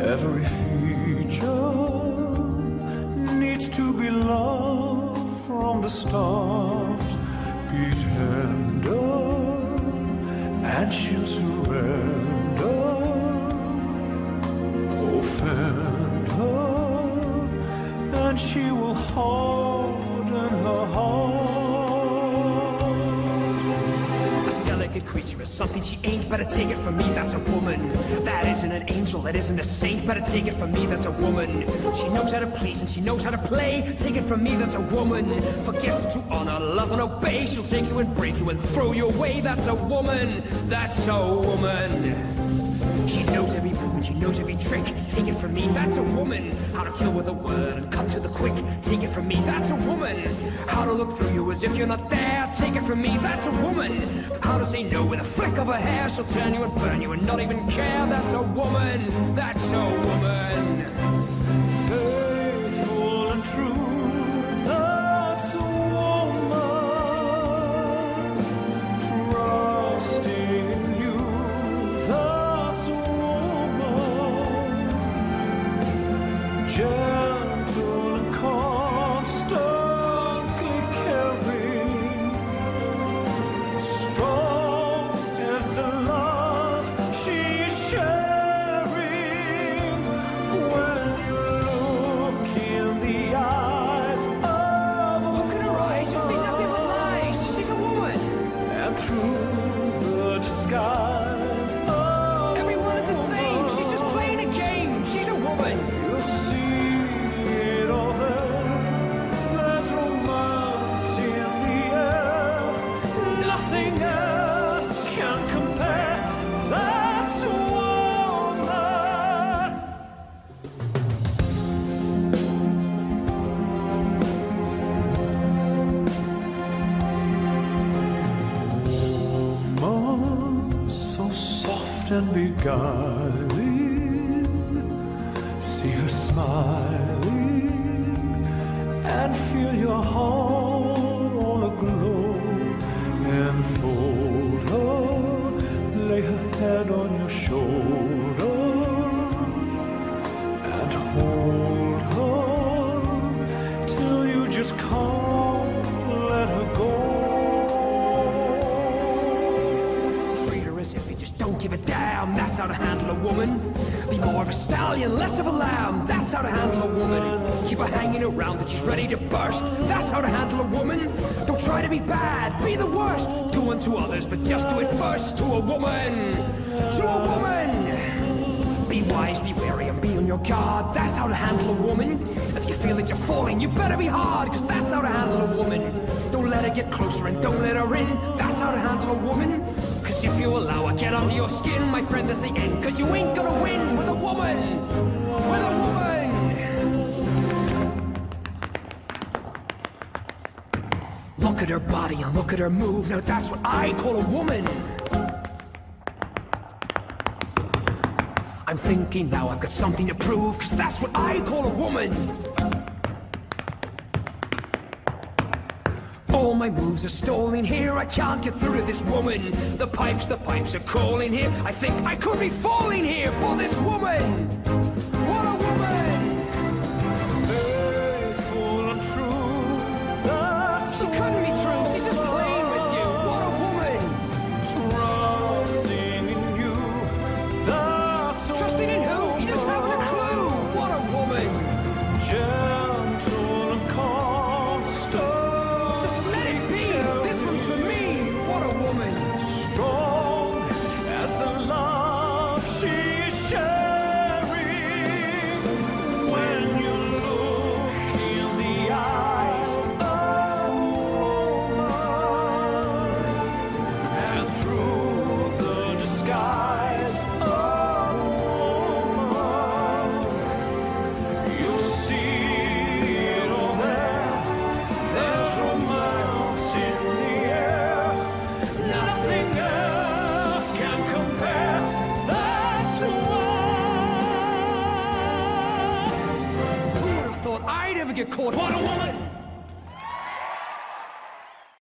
Every feature needs to be loved from the start. Be tender and she'll surrender. Offend her and she will harden her heart. Creature is something she ain't. Better take it from me, that's a woman. That isn't an angel, that isn't a saint. Better take it from me, that's a woman. She knows how to please and she knows how to play. Take it from me, that's a woman. Forget to honor, love and obey. She'll take you and break you and throw you away. That's a woman, that's a woman. She knows every move and she knows every trick. Take it from me, that's a woman. How to kill with a word and cut to the quick. Take it from me, that's a woman. How to look through you as if you're not there. Take it from me, that's a woman. How to say no with a flick of her hair. She'll turn you and burn you and not even care. That's a woman, that's a woman. Faithful and true, that's a woman. Trusting in you, that's a woman. Gentle and constantly caring. Strong as the love she is sharing. When you look in the eyes of a Look at her eyes, you see nothing but lies. She's a woman. and through the disguise of Everyone is the same, she's just playing a game. She's a woman. you'll see it all there. There's romance in the air. Nothing else can compare. That's a woman. Woman, so soft and beguiling. See her smiling and feel your heart all aglow. Enfold her, lay her head on your shoulder and hold her till you just can't let her go. Treat her as if you just don't give a damn. That's how to handle a woman. Be more of a stallion, less of a lamb. That's how to handle a woman. Keep her hanging around till she's ready to burst. That's how to handle a woman. Don't try to be bad, be the worst. Do unto others, but just do it first. To a woman, to a woman. Be wise, be wary, and be on your guard. That's how to handle a woman. If you feel that you're falling, you better be hard, cause that's how to handle a woman. Don't let her get closer and don't let her in. That's how to handle a woman. Cause if you allow her get under your skin, my friend, that's the end. Cause you ain't gonna win with a woman. With a woman. Look at her body and look at her move. Now that's what I call a woman. I'm thinking now I've got something to prove, cause that's what I call a woman. All my moves are stolen here, I can't get through to this woman. The pipes are calling here. I think I could be falling here for this woman. What a woman! Faithful and true, that's She couldn't be true, she's just playing with you. What a woman! trusting in you. That's a Trusting in who? You just haven't a clue. What a woman! gentle and constant. Just let it be. This one's for me. What a woman! Strong as the love she is sharing. When you look in the eyes of a woman, and through the disguise of a woman, you'll see it all there. There's romance in the air. Nothing else can compare. That's the one. Who would have thought I'd ever get caught? What a woman!